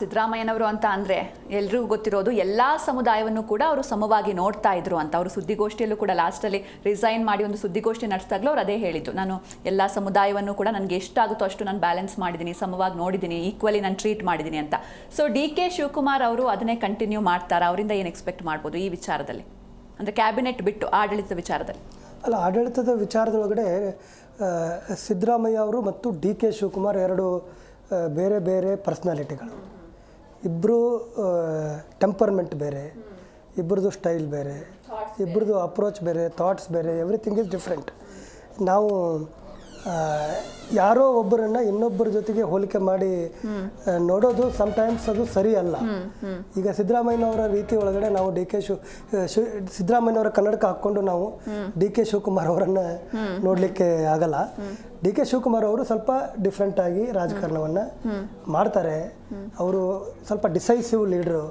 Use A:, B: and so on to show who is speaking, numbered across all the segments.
A: ಸಿದ್ದರಾಮಯ್ಯನವರು ಅಂತ ಅಂದರೆ ಎಲ್ರಿಗೂ ಗೊತ್ತಿರೋದು ಎಲ್ಲ ಸಮುದಾಯವನ್ನು ಕೂಡ ಅವರು ಸಮವಾಗಿ ನೋಡ್ತಾ ಇದ್ರು ಅಂತ. ಅವರು ಸುದ್ದಿಗೋಷ್ಠಿಯಲ್ಲೂ ಕೂಡ ಲಾಸ್ಟಲ್ಲಿ ರಿಸೈನ್ ಮಾಡಿ ಒಂದು ಸುದ್ದಿಗೋಷ್ಠಿ ನಡೆಸಿದಾಗಲೂ ಅವ್ರು ಅದೇ ಹೇಳಿದ್ದು, ನಾನು ಎಲ್ಲ ಸಮುದಾಯವನ್ನು ಕೂಡ ನನಗೆ ಎಷ್ಟಾಗುತ್ತೋ ಅಷ್ಟು ನಾನು ಬ್ಯಾಲೆನ್ಸ್ ಮಾಡಿದ್ದೀನಿ, ಸಮವಾಗಿ ನೋಡಿದ್ದೀನಿ, ಈಕ್ವಲಿ ನಾನು ಟ್ರೀಟ್ ಮಾಡಿದ್ದೀನಿ ಅಂತ. ಸೊ ಡಿ.ಕೆ. ಶಿವಕುಮಾರ್ ಅವರು ಅದನ್ನೇ ಕಂಟಿನ್ಯೂ ಮಾಡ್ತಾರೆ. ಅವರಿಂದ ಏನು ಎಕ್ಸ್ಪೆಕ್ಟ್ ಮಾಡ್ಬೋದು ಈ ವಿಚಾರದಲ್ಲಿ, ಅಂದರೆ ಕ್ಯಾಬಿನೆಟ್ ಬಿಟ್ಟು ಆಡಳಿತದ ವಿಚಾರದಲ್ಲಿ?
B: ಅಲ್ಲ, ಆಡಳಿತದ ವಿಚಾರದೊಳಗಡೆ ಸಿದ್ದರಾಮಯ್ಯ ಅವರು ಮತ್ತು ಡಿ.ಕೆ. ಶಿವಕುಮಾರ್ ಎರಡು ಬೇರೆ ಬೇರೆ ಪರ್ಸ್ನಾಲಿಟಿಗಳು. ಇಬ್ಬರು ಟೆಂಪರ್ಮೆಂಟ್ ಬೇರೆ, ಇಬ್ಬರದು ಸ್ಟೈಲ್ ಬೇರೆ, ಇಬ್ಬರದು ಅಪ್ರೋಚ್ ಬೇರೆ, ಥಾಟ್ಸ್ ಬೇರೆ, ಎವ್ರಿಥಿಂಗ್ ಈಸ್ ಡಿಫ್ರೆಂಟ್. ನಾವು ಯಾರೋ ಒಬ್ಬರನ್ನು ಇನ್ನೊಬ್ಬರ ಜೊತೆಗೆ ಹೋಲಿಕೆ ಮಾಡಿ ನೋಡೋದು ಸಮ್ಟೈಮ್ಸ್ ಅದು ಸರಿ ಅಲ್ಲ. ಈಗ ಸಿದ್ದರಾಮಯ್ಯನವರ ರೀತಿ ಒಳಗಡೆ ನಾವು ಸಿದ್ದರಾಮಯ್ಯನವರ ಕನ್ನಡಕ ಹಾಕ್ಕೊಂಡು ನಾವು ಡಿ.ಕೆ. ಶಿವಕುಮಾರ್ ಅವರನ್ನು ನೋಡಲಿಕ್ಕೆ ಆಗಲ್ಲ. ಡಿ.ಕೆ. ಶಿವಕುಮಾರ್ ಅವರು ಸ್ವಲ್ಪ ಡಿಫ್ರೆಂಟ್ ಆಗಿ ರಾಜಕಾರಣವನ್ನು ಮಾಡ್ತಾರೆ. ಅವರು ಸ್ವಲ್ಪ ಡಿಸೈಸಿವ್ ಲೀಡ್ರು.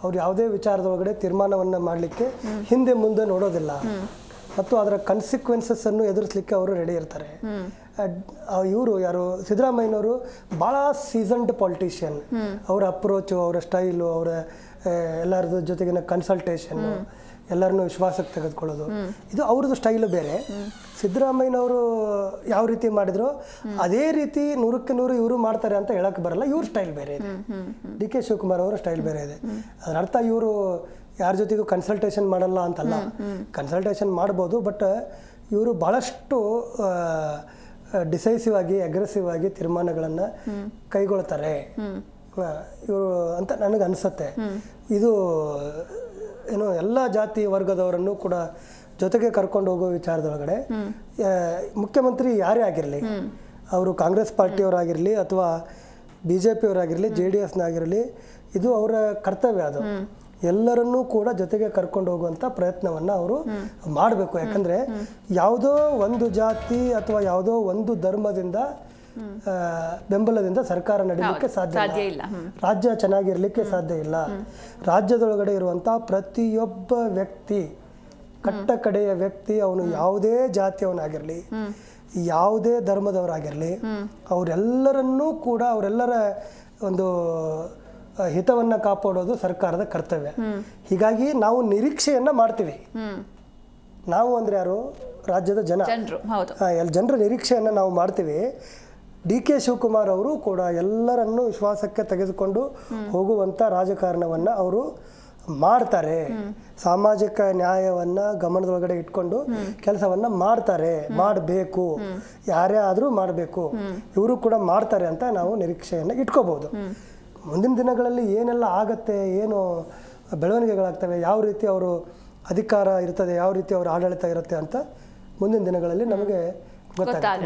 B: ಅವ್ರು ಯಾವುದೇ ವಿಚಾರದೊಳಗಡೆ ತೀರ್ಮಾನವನ್ನು ಮಾಡಲಿಕ್ಕೆ ಹಿಂದೆ ಮುಂದೆ ನೋಡೋದಿಲ್ಲ ಮತ್ತು ಅದರ ಕನ್ಸಿಕ್ವೆನ್ಸಸ್ಸನ್ನು ಎದುರಿಸಲಿಕ್ಕೆ ಅವರು ರೆಡಿ ಇರ್ತಾರೆ. ಇವರು ಯಾರು ಸಿದ್ದರಾಮಯ್ಯನವರು ಭಾಳ ಸೀಸನ್ಡ್ ಪಾಲಿಟಿಷಿಯನ್. ಅವರ ಅಪ್ರೋಚು, ಅವರ ಸ್ಟೈಲು, ಅವರ ಎಲ್ಲರದ್ದು ಜೊತೆಗಿನ ಕನ್ಸಲ್ಟೇಷನ್ನು, ಎಲ್ಲರನ್ನೂ ವಿಶ್ವಾಸಕ್ಕೆ ತೆಗೆದುಕೊಳ್ಳೋದು, ಇದು ಅವ್ರದ್ದು ಸ್ಟೈಲು ಬೇರೆ. ಸಿದ್ದರಾಮಯ್ಯನವರು ಯಾವ ರೀತಿ ಮಾಡಿದ್ರು ಅದೇ ರೀತಿ 100ಕ್ಕೆ 100 ಇವರು ಮಾಡ್ತಾರೆ ಅಂತ ಹೇಳಕ್ಕೆ ಬರಲ್ಲ. ಇವ್ರ ಸ್ಟೈಲ್ ಬೇರೆ ಇದೆ, ಡಿ.ಕೆ. ಶಿವಕುಮಾರ್ ಅವರ ಸ್ಟೈಲ್ ಬೇರೆ ಇದೆ. ಅದರ ಅರ್ಥ ಇವರು ಯಾರ ಜೊತೆಗೂ ಕನ್ಸಲ್ಟೇಷನ್ ಮಾಡಲ್ಲ ಅಂತಲ್ಲ, ಕನ್ಸಲ್ಟೇಷನ್ ಮಾಡ್ಬೋದು. ಬಟ್ ಇವರು ಭಾಳಷ್ಟು ಡಿಸೈಸಿವ್ ಆಗಿ, ಅಗ್ರೆಸಿವ್ ಆಗಿ ತೀರ್ಮಾನಗಳನ್ನು ಕೈಗೊಳ್ತಾರೆ ಇವರು ಅಂತ ನನಗೆ ಅನಿಸುತ್ತೆ. ಇದು ಏನು ಎಲ್ಲ ಜಾತಿ ವರ್ಗದವರನ್ನು ಕೂಡ ಜೊತೆಗೆ ಕರ್ಕೊಂಡು ಹೋಗೋ ವಿಚಾರದೊಳಗಡೆ ಮುಖ್ಯಮಂತ್ರಿ ಯಾರೇ ಆಗಿರಲಿ, ಅವರು ಕಾಂಗ್ರೆಸ್ ಪಾರ್ಟಿಯವರಾಗಿರಲಿ ಅಥವಾ BJP-ಅವರಾಗಿರಲಿ, JDS-ನಾಗಿರಲಿ, ಇದು ಅವರ ಕರ್ತವ್ಯ. ಅದು ಎಲ್ಲರನ್ನೂ ಕೂಡ ಜೊತೆಗೆ ಕರ್ಕೊಂಡು ಹೋಗುವಂಥ ಪ್ರಯತ್ನವನ್ನು ಅವರು ಮಾಡಬೇಕು. ಯಾಕಂದರೆ ಯಾವುದೋ ಒಂದು ಜಾತಿ ಅಥವಾ ಯಾವುದೋ ಒಂದು ಧರ್ಮದಿಂದ ಬೆಂಬಲದಿಂದ ಸರ್ಕಾರ ನಡೀಲಿಕ್ಕೆ ಸಾಧ್ಯ ಇಲ್ಲ. ರಾಜ್ಯ ಚೆನ್ನಾಗಿರ್ಲಿಕ್ಕೆ ಸಾಧ್ಯ ಇಲ್ಲ. ರಾಜ್ಯದೊಳಗಡೆ ಇರುವಂಥ ಪ್ರತಿಯೊಬ್ಬ ವ್ಯಕ್ತಿ, ಕಟ್ಟ ಕಡೆಯ ವ್ಯಕ್ತಿ, ಅವನು ಯಾವುದೇ ಜಾತಿಯವನಾಗಿರಲಿ, ಯಾವುದೇ ಧರ್ಮದವರಾಗಿರಲಿ, ಅವರೆಲ್ಲರನ್ನೂ ಕೂಡ ಅವರೆಲ್ಲರ ಒಂದು ಹಿತವನ್ನು ಕಾಪಾಡೋದು ಸರ್ಕಾರದ ಕರ್ತವ್ಯ. ಹೀಗಾಗಿ ನಾವು ನಿರೀಕ್ಷೆಯನ್ನು ಮಾಡ್ತೀವಿ. ನಾವು ಅಂದರೆ ಯಾರು? ರಾಜ್ಯದ ಜನರ ನಿರೀಕ್ಷೆಯನ್ನು ನಾವು ಮಾಡ್ತೀವಿ. ಡಿ.ಕೆ. ಶಿವಕುಮಾರ್ ಅವರು ಕೂಡ ಎಲ್ಲರನ್ನೂ ವಿಶ್ವಾಸಕ್ಕೆ ತೆಗೆದುಕೊಂಡು ಹೋಗುವಂಥ ರಾಜಕಾರಣವನ್ನು ಅವರು ಮಾಡ್ತಾರೆ. ಸಾಮಾಜಿಕ ನ್ಯಾಯವನ್ನು ಗಮನದೊಳಗಡೆ ಇಟ್ಕೊಂಡು ಕೆಲಸವನ್ನು ಮಾಡ್ತಾರೆ, ಮಾಡಬೇಕು, ಯಾರೇ ಆದರೂ ಮಾಡಬೇಕು. ಇವರು ಕೂಡ ಮಾಡ್ತಾರೆ ಅಂತ ನಾವು ನಿರೀಕ್ಷೆಯನ್ನು ಇಟ್ಕೋಬೋದು. ಮುಂದಿನ ದಿನಗಳಲ್ಲಿ ಏನೆಲ್ಲ ಆಗತ್ತೆ, ಏನು ಬೆಳವಣಿಗೆಗಳಾಗ್ತವೆ, ಯಾವ ರೀತಿ ಅವರು ಅಧಿಕಾರ ಇರ್ತದೆ, ಯಾವ ರೀತಿ ಅವರ ಆಡಳಿತ ಇರುತ್ತೆ ಅಂತ ಮುಂದಿನ ದಿನಗಳಲ್ಲಿ ನಮಗೆ ಗೊತ್ತಾಗುತ್ತೆ.